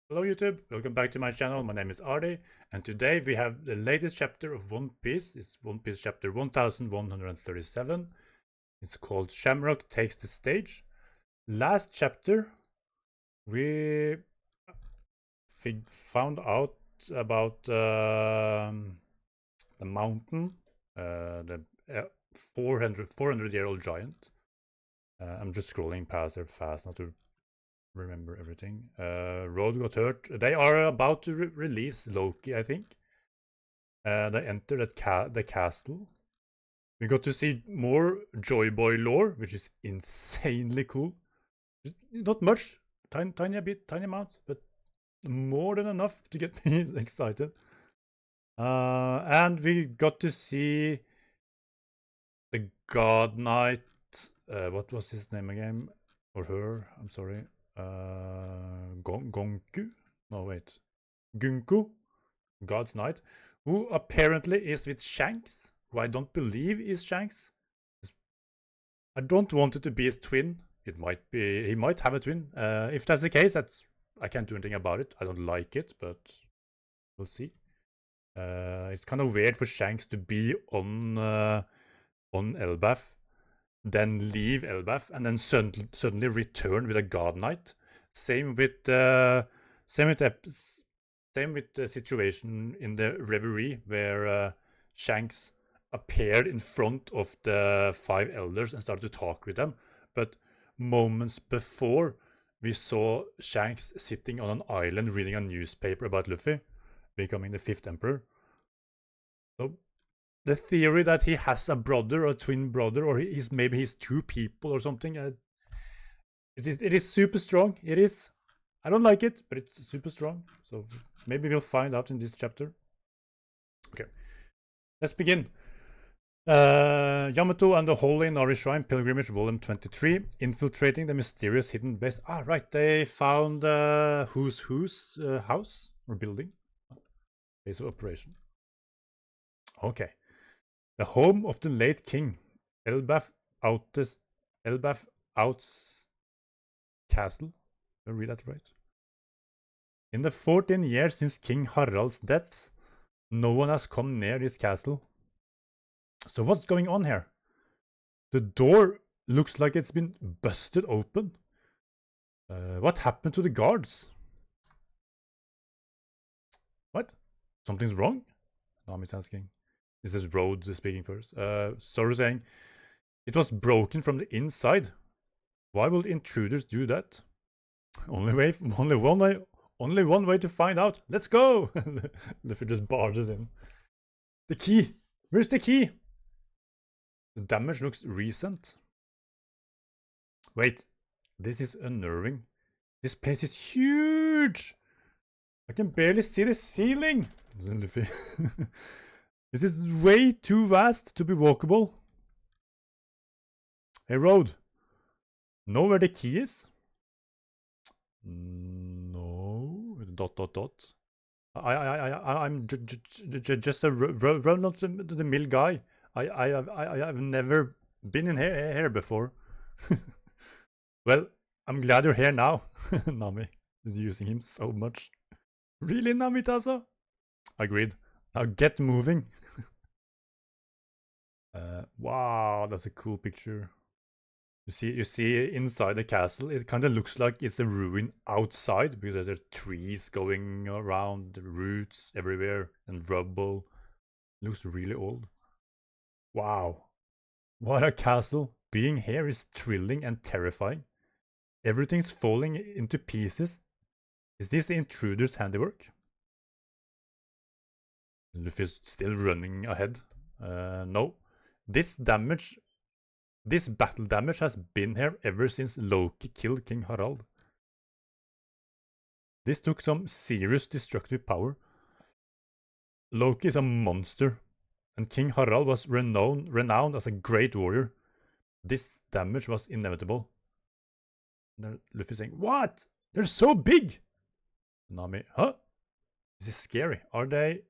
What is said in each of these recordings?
Hello YouTube, welcome back to my channel. My name is Ardi, and today we have the latest chapter of One Piece. It's One Piece chapter 1137. It's called Shamrock Takes the Stage. Last chapter we found out about the mountain, the 400-year-old giant. I'm just scrolling past there fast not to remember everything. Road got hurt. They are about to release Loki, I think. They enter the castle. We got to see more Joy Boy lore, which is insanely cool. Not much, tiny bit, tiny amount, but more than enough to get me excited. And we got to see the God Knight. What was his name again? Or her? I'm sorry. Gonku? No, wait. Gunku, God's Knight, who apparently is with Shanks, who I don't believe is Shanks. I don't want it to be his twin. It might be, he might have a twin. If that's the case, I can't do anything about it. I don't like it, but we'll see. It's kind of weird for Shanks to be on Elbaf, then leave Elbaf, and then suddenly return with a God Knight. Same with the situation in the Reverie where Shanks appeared in front of the 5 elders and started to talk with them. But moments before, we saw Shanks sitting on an island reading a newspaper about Luffy becoming the 5th emperor. So the theory that he has a brother or twin brother, or maybe he's 2 people or something, it is super strong. It is. I don't like it, but it's super strong. So maybe we'll find out in this chapter. Okay, let's begin. Yamato and the Holy Inari Shrine Pilgrimage Volume 23. Infiltrating the mysterious hidden base. Ah, right. They found Who's house or building. Base of operation. Okay. The home of the late king, Elbaf Out's castle. Did I read that right? In the 14 years since King Harald's death, no one has come near this castle. So what's going on here? The door looks like it's been busted open. What happened to the guards? What? Something's wrong? Nami's asking. This is Road speaking first. Zoro saying, it was broken from the inside. Why would intruders do that? Only one way to find out. Let's go! Luffy just barges in. The key! Where's the key? The damage looks recent. Wait, this is unnerving. This place is huge! I can barely see the ceiling! Luffy. This is way too vast to be walkable. Hey, Road. Know where the key is? No. ... I'm just a run-of-the-mill guy. I've never been in here before. Well, I'm glad you're here now. Nami is using him so much. Really, Namitasa? Agreed. Now get moving. Wow, that's a cool picture. You see inside the castle, it kind of looks like it's a ruin outside because there's trees going around, roots everywhere, and rubble. Looks really old. Wow, what a castle. Being here is thrilling and terrifying. Everything's falling into pieces. Is this the intruder's handiwork? Luffy's still running ahead. No. This battle damage has been here ever since Loki killed King Harald. This took some serious destructive power. Loki is a monster, and King Harald was renowned as a great warrior. This damage was inevitable. Luffy saying, what? They're so big! Nami, huh? This is scary. Are they?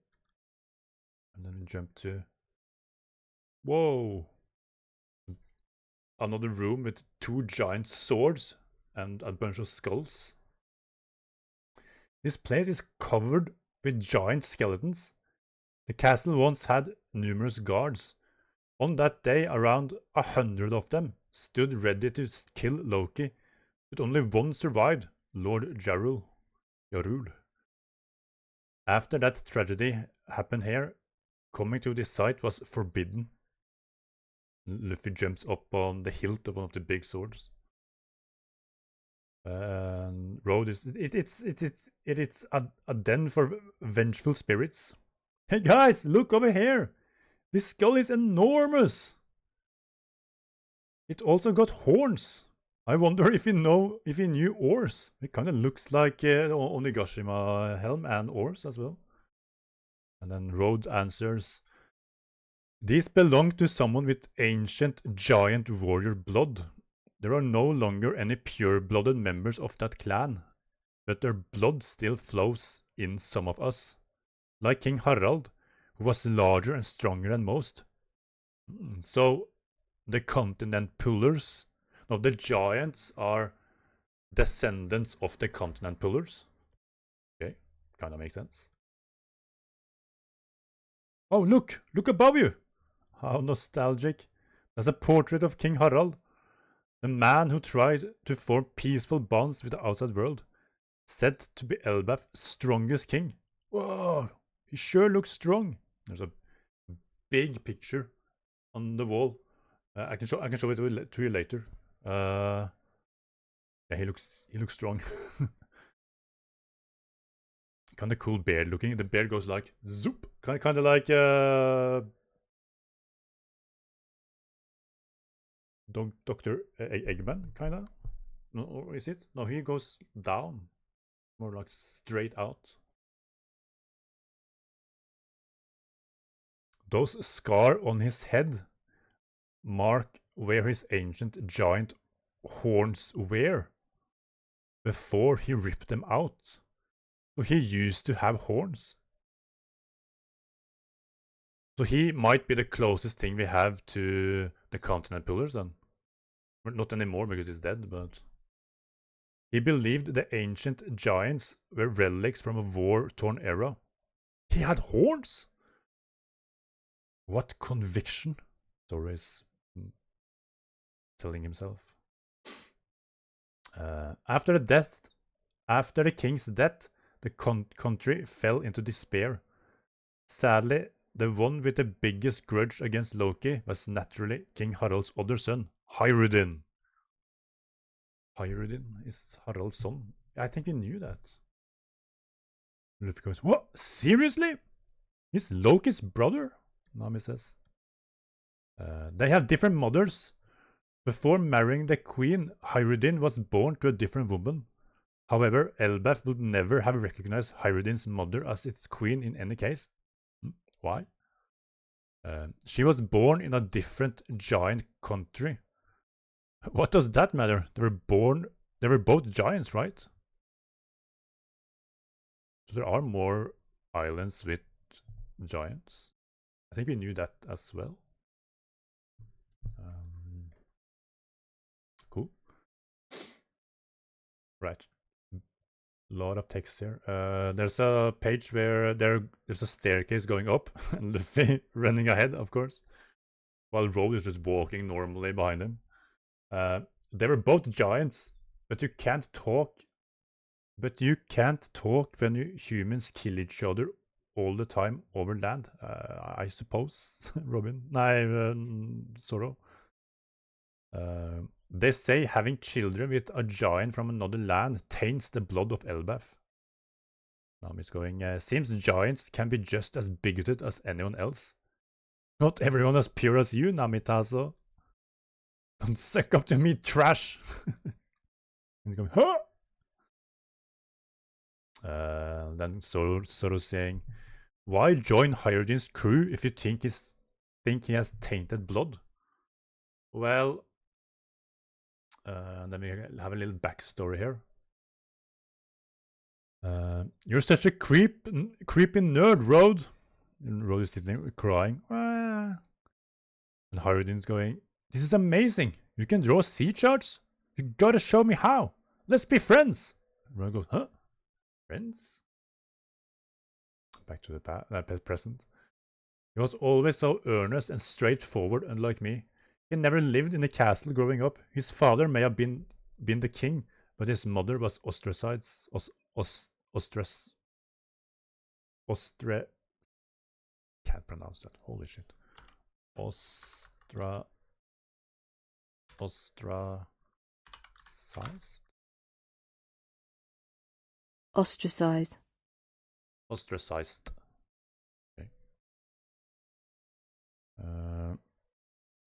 And then we jump to... Whoa! Another room with 2 giant swords and a bunch of skulls. This place is covered with giant skeletons. The castle once had numerous guards. On that day, around 100 of them stood ready to kill Loki, but only one survived, Lord Jarul. After that tragedy happened here, coming to this site was forbidden. Luffy jumps up on the hilt of one of the big swords. Road is it's a den for vengeful spirits. Hey guys, look over here! This skull is enormous! It also got horns. I wonder if he knew oars. It kind of looks like Onigashima helm and oars as well. And then Road answers, these belong to someone with ancient giant warrior blood. There are no longer any pure-blooded members of that clan, but their blood still flows in some of us. Like King Harald, who was larger and stronger than most. So, the continent pullers, no, the giants are descendants of the continent pullers. Okay, kind of makes sense. Oh, look above you! How nostalgic. That's a portrait of King Harald, the man who tried to form peaceful bonds with the outside world, said to be Elbaf's strongest king. Whoa, he sure looks strong. There's a big picture on the wall. I can show it to you later. Yeah, he looks strong. Kind of cool beard looking. The beard goes like zoop, kind of like Dr. Eggman, kind of. No, or is it? No, he goes down, more like straight out. Those scars on his head mark where his ancient giant horns were before he ripped them out. So he used to have horns. So he might be the closest thing we have to the continent pullers then. Not anymore because he's dead, but he believed the ancient giants were relics from a war-torn era. He had horns? What conviction? Zoro is telling himself. After the king's death, the country fell into despair. Sadly, the one with the biggest grudge against Loki was naturally King Harald's other son, Hyrudin. Hyrudin is Harald's son? I think we knew that. Luffy goes, what? Seriously? He's Loki's brother? Nami says. They have different mothers. Before marrying the queen, Hyrudin was born to a different woman. However, Elbaf would never have recognized Hyrudin's mother as its queen in any case. Why? She was born in a different giant country. What does that matter? They were both giants, right? So there are more islands with giants. I think we knew that as well. Cool. Right. Lot of text here. There's a page where there's a staircase going up, and Luffy running ahead, of course, while Road is just walking normally behind him. They were both giants, but you can't talk. But you can't talk when you humans kill each other all the time over land. I suppose, Robin. Zoro. They say having children with a giant from another land taints the blood of Elbaf. Nami's going, seems giants can be just as bigoted as anyone else. Not everyone as pure as you, Namitazo. Don't suck up to me, trash! And going, huh? Then Zoro saying, why join Hyrudin's crew if you think he has tainted blood? Well, then we have a little backstory here. You're such a creepy nerd, Road. And Road is sitting there crying. And Hyrudin's going, this is amazing. You can draw sea charts? You gotta show me how. Let's be friends. Road goes, huh? Friends? back to the present. He was always so earnest and straightforward, unlike me. He never lived in a castle growing up. His father may have been the king, but his mother was ostracized. Can't pronounce that. Holy shit. Ostracized. Ostracized. Ostracized. Okay.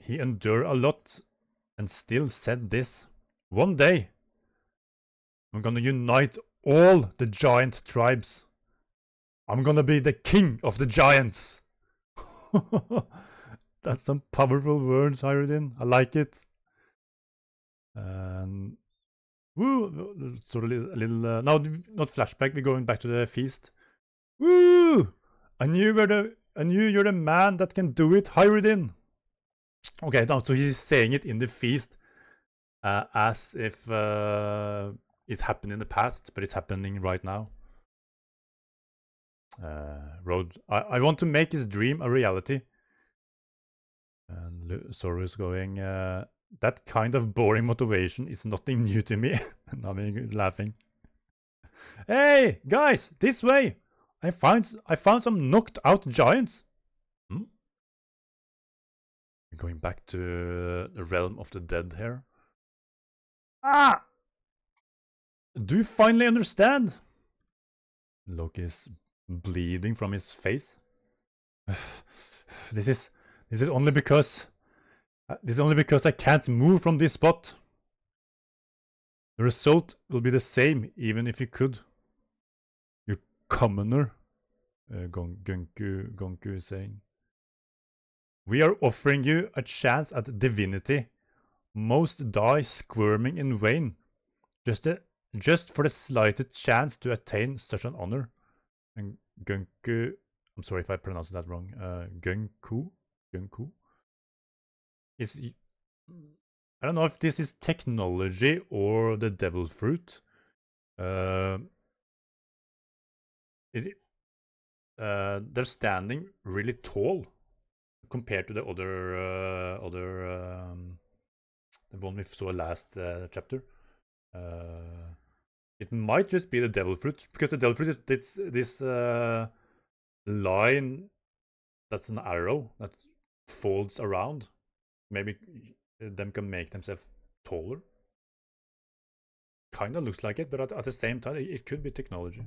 He endured a lot and still said this. One day, I'm gonna unite all the giant tribes. I'm gonna be the king of the giants. That's some powerful words, Hyrodin. I like it. And woo, sort of a little no, not flashback. We're going back to the feast. Woo! I knew you're the man that can do it, Hyrodin. Okay, now so he's saying it in the feast, as if it happened in the past, but it's happening right now. Road. I want to make his dream a reality. And Zoro is going, that kind of boring motivation is nothing new to me. And I'm laughing. Hey, guys, this way! I found some knocked out giants. We're going back to the realm of the dead here. Ah! Do you finally understand? Loki is bleeding from his face. This is only because I can't move from this spot. The result will be the same even if you could. You commoner, Gonku is saying. We are offering you a chance at divinity. Most die squirming in vain, just for the slightest chance to attain such an honor. And Gonku, I'm sorry if I pronounced that wrong. Gonku is, I don't know if this is technology or the devil fruit. They're standing really tall compared to the the one we saw last chapter. It might just be the devil fruit, because the devil fruit is this line that's an arrow that folds around. Maybe them can make themselves taller. Kind of looks like it, but at the same time, it could be technology.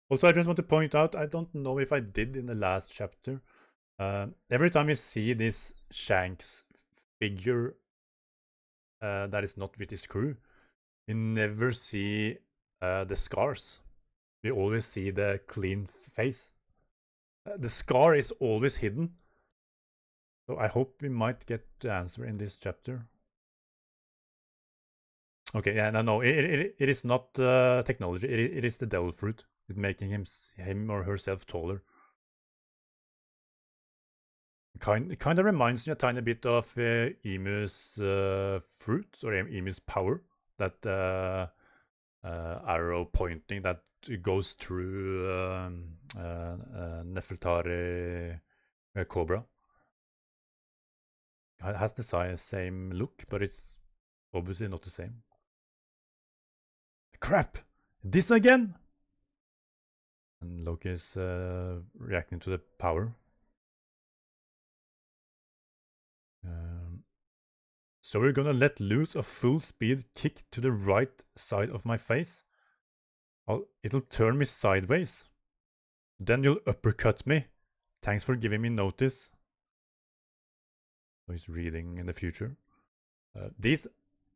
Also, I just want to point out, I don't know if I did in the last chapter. Every time we see this Shanks figure that is not with his crew, we never see the scars. We always see the clean face. The scar is always hidden. So I hope we might get the answer in this chapter. Okay, yeah, no, it is not technology. It is the devil fruit. It's making him or herself taller. It kind of reminds me a tiny bit of Emu's fruit, or Emu's power. That arrow pointing that goes through Nefertari Cobra. It has the same look, but it's obviously not the same. Crap! This again! And Loki is reacting to the power. So we're gonna let loose a full speed kick to the right side of my face. It'll turn me sideways. Then you'll uppercut me. Thanks for giving me notice. So he's reading in the future. These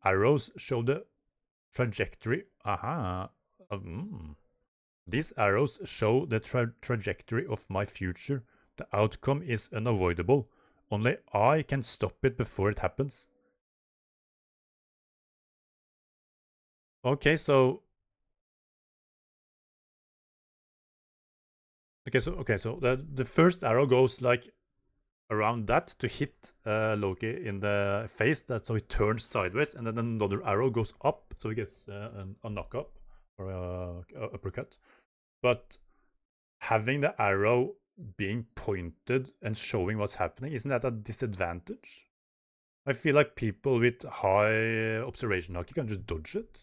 arrows show the trajectory. These arrows show the trajectory of my future. The outcome is unavoidable. Only I can stop it before it happens. Okay, so the first arrow goes like around that to hit Loki in the face, so he turns sideways, and then another arrow goes up, so he gets a knock up or a uppercut. But having the arrow being pointed and showing what's happening, isn't that a disadvantage? I feel like people with high observation hockey can just dodge it.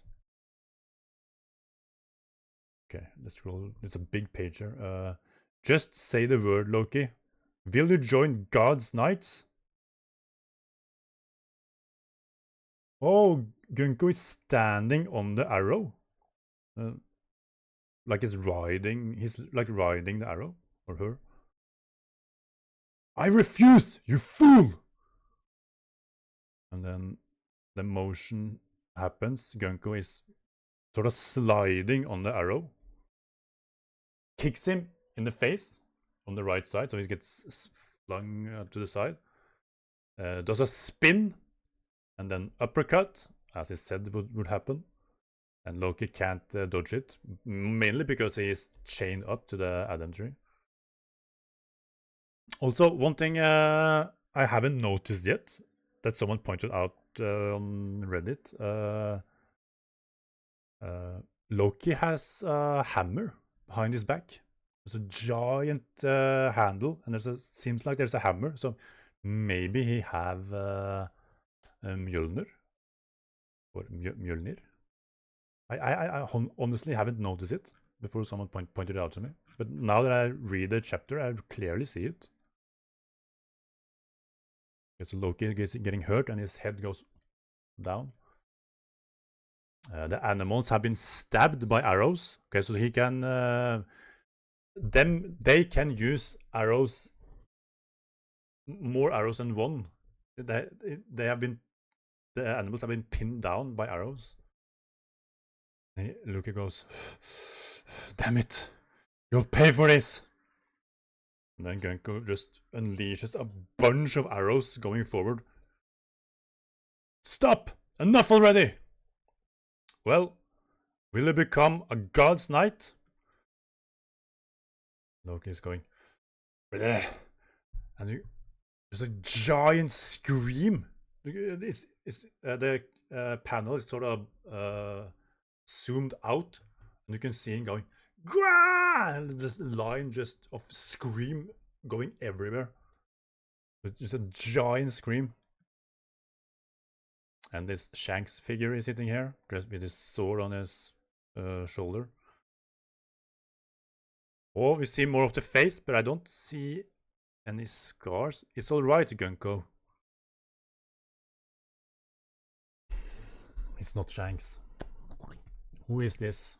Okay, let's roll. It's a big page here. Just say the word, Loki. Will you join God's Knights? Oh, Gunko is standing on the arrow. Like he's like riding the arrow, or her. I refuse, you fool! And then the motion happens. Gunko is sort of sliding on the arrow. Kicks him in the face on the right side, so he gets flung to the side. Does a spin, and then uppercut, as he said would happen. And Loki can't dodge it, mainly because he is chained up to the Adam tree. Also, one thing I haven't noticed yet, that someone pointed out on Reddit, Loki has a hammer behind his back. There's a giant handle, and seems like there's a hammer, so maybe he have Mjolnir, or Mjolnir. I honestly haven't noticed it before someone pointed it out to me. But now that I read the chapter, I clearly see it. Okay, so Loki is getting hurt and his head goes down. The animals have been stabbed by arrows. Okay, so he can... they can use arrows, more arrows than one. The animals have been pinned down by arrows. Loki goes, damn it, you'll pay for this. And then Gunko just unleashes a bunch of arrows going forward. Stop! Enough already! Well, will you become a god's knight? Loki is going, bleh. And there's a giant scream. The panel is sort of zoomed out, and you can see him going, Grah! This line just of scream going everywhere. It's just a giant scream. And this Shanks figure is sitting here, dressed with his sword on his shoulder. Oh, we see more of the face, but I don't see any scars. It's alright, Gunko. It's not Shanks. Who is this?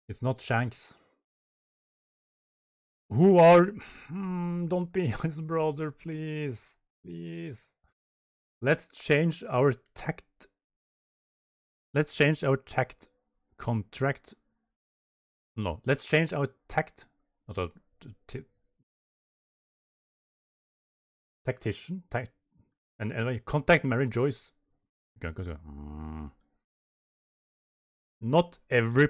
It's not Shanks. Who are... don't be his brother, please. Please. Let's change our tact. Let's change our tact contract. No, let's change our tact. Tactician? And anyway, contact Mary Joyce. Not every...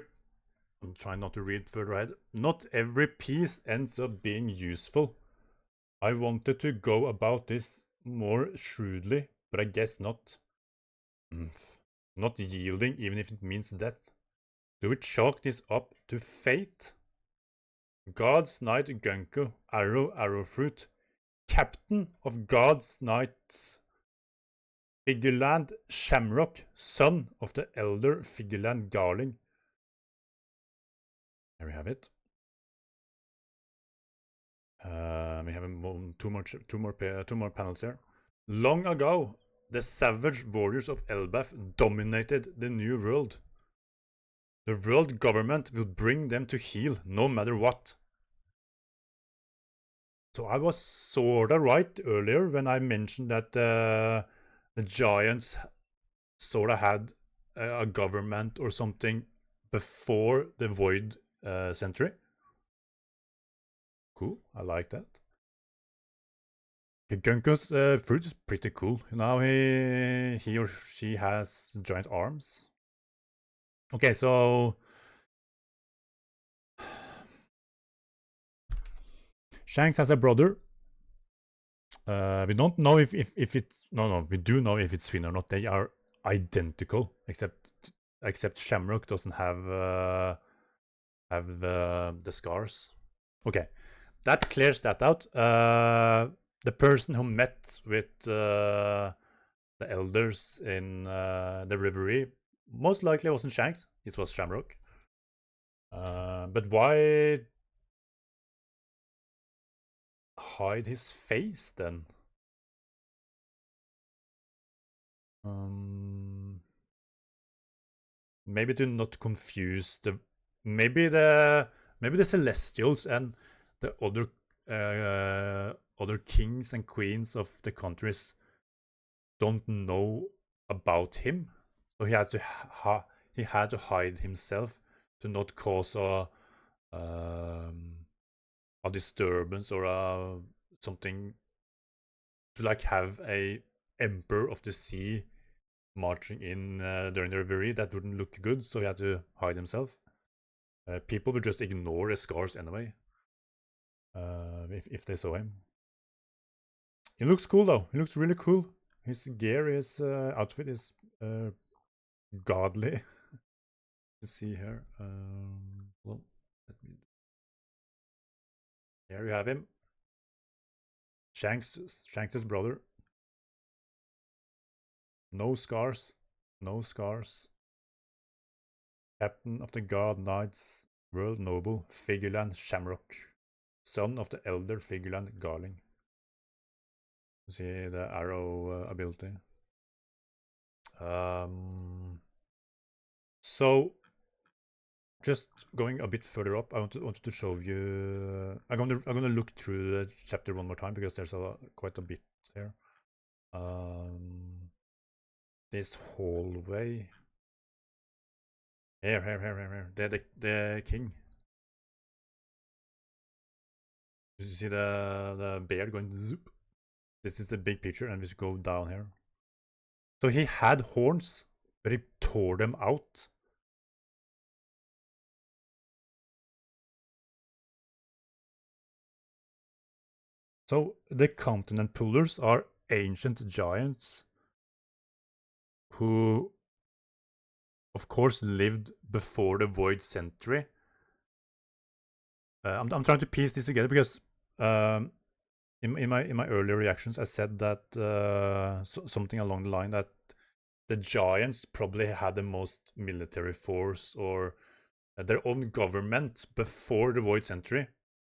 I'm trying not to read further ahead. Not every piece ends up being useful. I wanted to go about this more shrewdly, but I guess not. Not yielding, even if it means death. Do we chalk this up to fate? God's Knight Gunko, Arrowfruit, Captain of God's Knights, Figerland Shamrock, son of the elder Figerland Garling. There we have it. We have two more panels here. Long ago, the savage warriors of Elbaf dominated the New World. The world government will bring them to heel no matter what. So I was sorta right earlier when I mentioned that the Giants sorta had a government or something before the Void Century. Cool, I like that. Gunko's fruit is pretty cool. Now he or she has giant arms. Okay, so Shanks has a brother. We don't know if it's we do know if it's Finn or not. They are identical, except Shamrock doesn't have the scars. Okay, that clears that out. The person who met with the elders in the Reverie most likely wasn't Shanks. It was Shamrock. But why hide his face then? Maybe to not confuse the maybe the Celestials and the other kings and queens of the countries don't know about him, so he had to hide himself to not cause a disturbance or something, to like have a emperor of the sea marching in during the reverie. That wouldn't look good, so he had to hide himself. People would just ignore the scars anyway, if they saw him. He looks cool though. He looks really cool. His gear, his outfit is godly to see here. Well, let me. Here you have him. Shanks' brother. No scars. No scars. Captain of the God Knights, World Noble, Figerland Shamrock. Son of the elder Figerland Garling. You see the arrow ability. So, just going a bit further up, I wanted to show you. I'm gonna look through the chapter one more time because there's quite a bit here. This hallway. Here. The king. You see the bear going zoop. This is the big picture, and we go down here. So he had horns, but he tore them out. So the continent pullers are ancient giants who, of course, lived before the Void Century. I'm trying to piece this together because in my earlier reactions I said that something along the line that the giants probably had the most military force or their own government before the Void Century,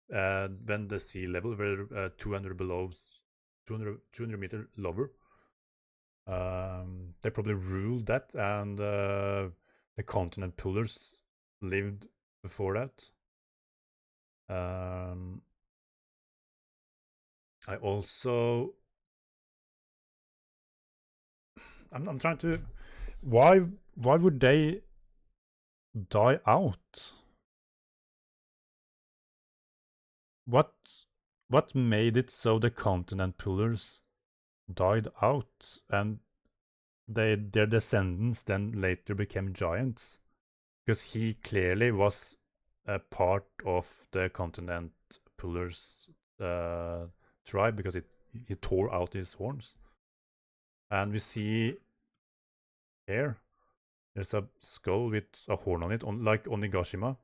when the sea level were 200 below, 200 meter lower. They probably ruled that, and the continent pullers lived before that. I also, I'm trying to, why would they die out? What made it so the continent pullers died out and their descendants then later became giants? Because he clearly was a part of the continent pullers tribe because he tore out his horns. And we see here there's a skull with a horn on it, like Onigashima,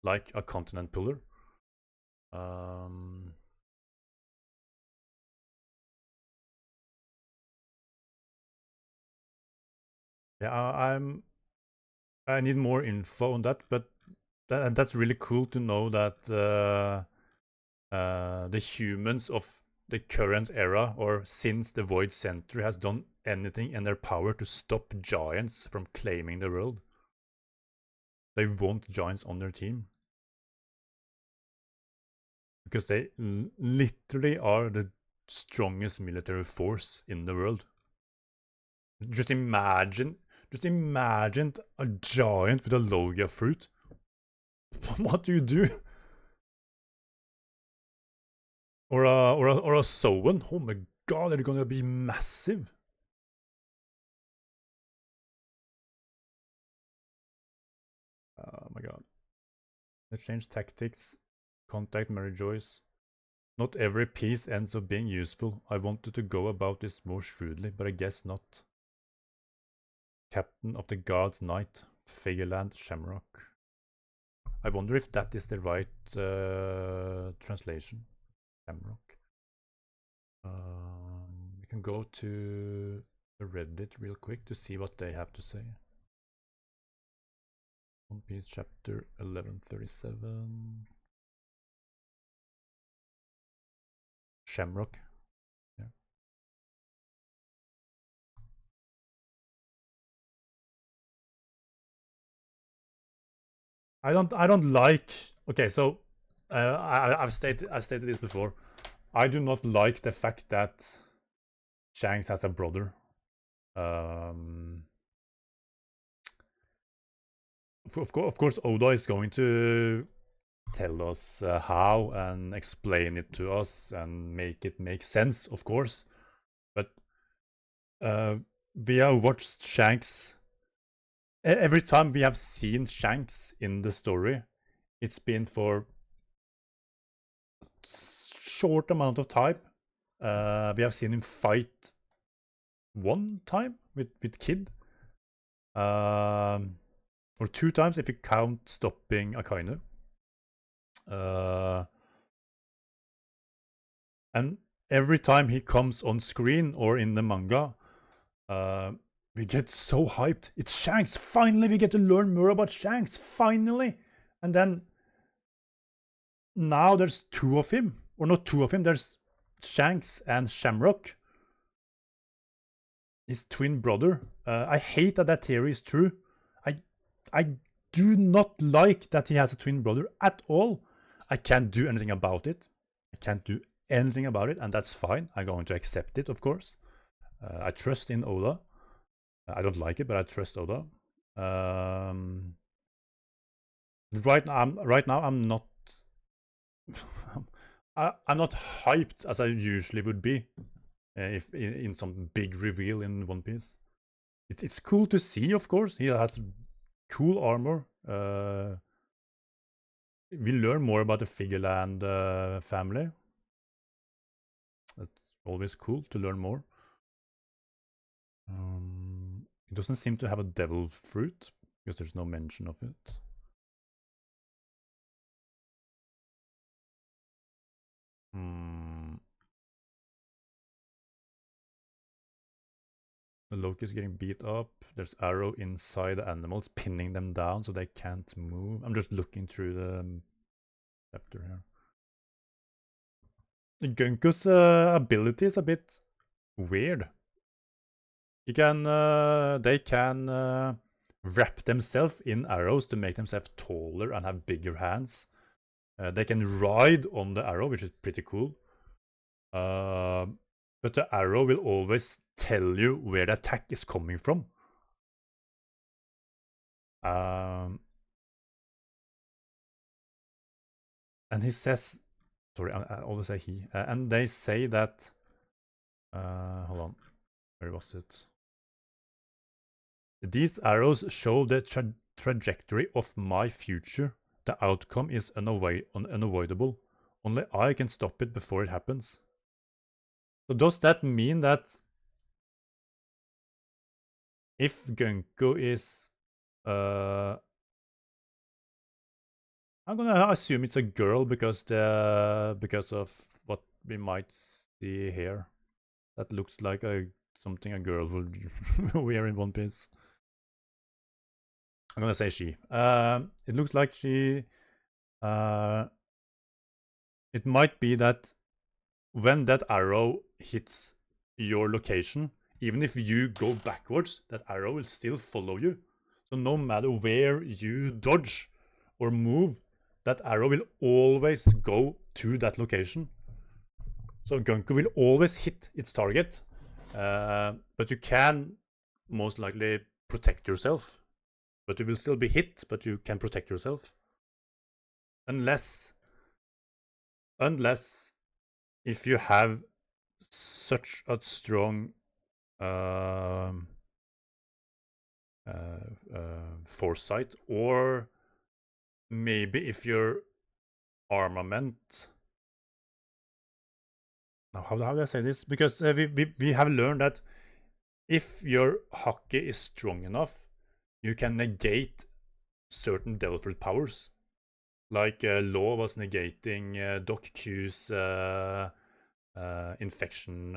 like a continent puller. Yeah, I need more info on that, but that's really cool to know that the humans of the current era, or since the Void Century, has done anything in their power to stop giants from claiming the world. They want giants on their team because they literally are the strongest military force in the world. Just imagine a giant with a Logia fruit. What do you do? Or a Sowen? Oh my god, they're gonna be massive. Oh my god. Let's change tactics. Contact Mary Joyce. Not every piece ends up being useful. I wanted to go about this more shrewdly, but I guess not. Captain of the Guards Knight, Figerland Shamrock. I wonder if that is the right translation. Shamrock. We can go to the Reddit real quick to see what they have to say. One Piece chapter 1137. Shamrock. Yeah. I don't like. Okay, so I've stated this before. I do not like the fact that Shanks has a brother. Of course, Oda is going to tell us how and explain it to us and make it make sense, of course. But we have watched Shanks. Every time we have seen Shanks in the story, it's been for a short amount of time. We have seen him fight one time with Kid. Or 2 times if you count stopping Akainu. And every time he comes on screen or in the manga, we get so hyped. It's Shanks! Finally, we get to learn more about Shanks! Finally! And then now there's 2 of him. Or not 2 of him, there's Shanks and Shamrock. His twin brother. I hate that theory is true. I do not like that he has a twin brother at all. I can't do anything about it. And that's fine. I'm going to accept it, of course. I trust in Oda. I don't like it, but I trust Oda. Right now, I'm not. I'm not hyped as I usually would be if in some big reveal in One Piece. It's cool to see, of course. He has cool armor. We learn more about the Figerland family. That's always cool to learn more. It doesn't seem to have a devil fruit because there's no mention of it. The Loki is getting beat up. There's arrow inside the animals, pinning them down so they can't move. I'm just looking through the chapter here. Gunku's ability is a bit weird. They can wrap themselves in arrows to make themselves taller and have bigger hands. They can ride on the arrow, which is pretty cool. But the arrow will always tell you where the attack is coming from. And he says, sorry, I always say he. And they say that, hold on, where was it? These arrows show the trajectory of my future. The outcome is unavoidable. Only I can stop it before it happens. So does that mean that if Gunko is I'm gonna assume it's a girl because of what we might see here. That looks like something a girl would wear in One Piece. I'm gonna say she. It looks like she. It might be that when that arrow hits your location, even if you go backwards, that arrow will still follow you. So no matter where you dodge or move, that arrow will always go to that location. So Gunko will always hit its target, but you can most likely protect yourself. But you will still be hit, but you can protect yourself. Unless if you have such a strong foresight, or maybe if your armament. Now, how do I say this? Because we have learned that if your haki is strong enough, you can negate certain devil fruit powers. Like Law was negating Doc Q's infection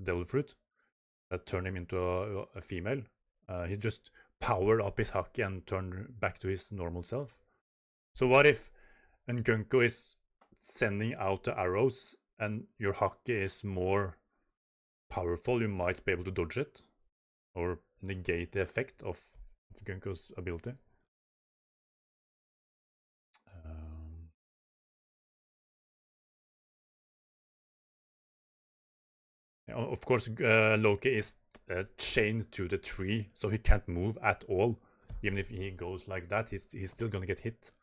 devil fruit that turned him into a female. He just powered up his haki and turned back to his normal self. So what if Ngunko is sending out the arrows and your haki is more powerful? You might be able to dodge it or negate the effect of Gunko's ability. Of course, Loki is chained to the tree, so he can't move at all. Even if he goes like that, he's still gonna get hit.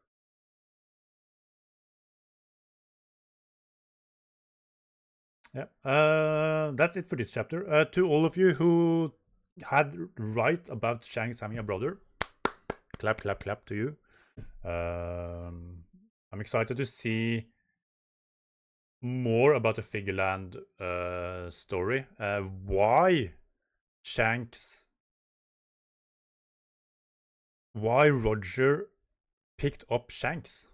Yeah, that's it for this chapter. To all of you who had right about Shanks having a brother, clap, clap, clap to you. I'm excited to see more about the Figerland story. Why Shanks? Why Roger picked up Shanks?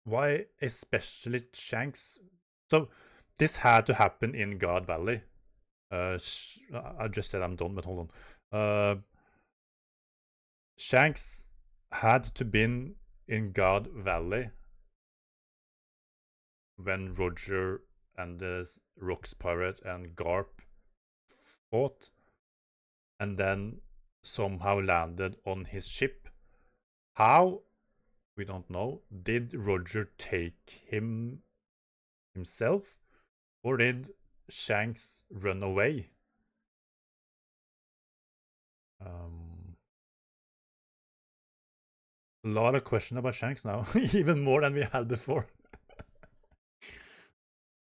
Why especially Shanks? So this had to happen in God Valley. I just said I'm done, but hold on. Shanks had to been in God Valley when Roger and the Rocks Pirate and Garp fought, and then somehow landed on his ship. How? We don't know. Did Roger take him himself, or did Shanks run away? A lot of questions about Shanks now, even more than we had before.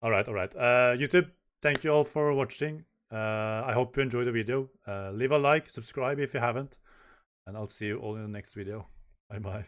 all right. YouTube, thank you all for watching. I hope you enjoyed the video. Leave a like, subscribe if you haven't, and I'll see you all in the next video. Bye bye.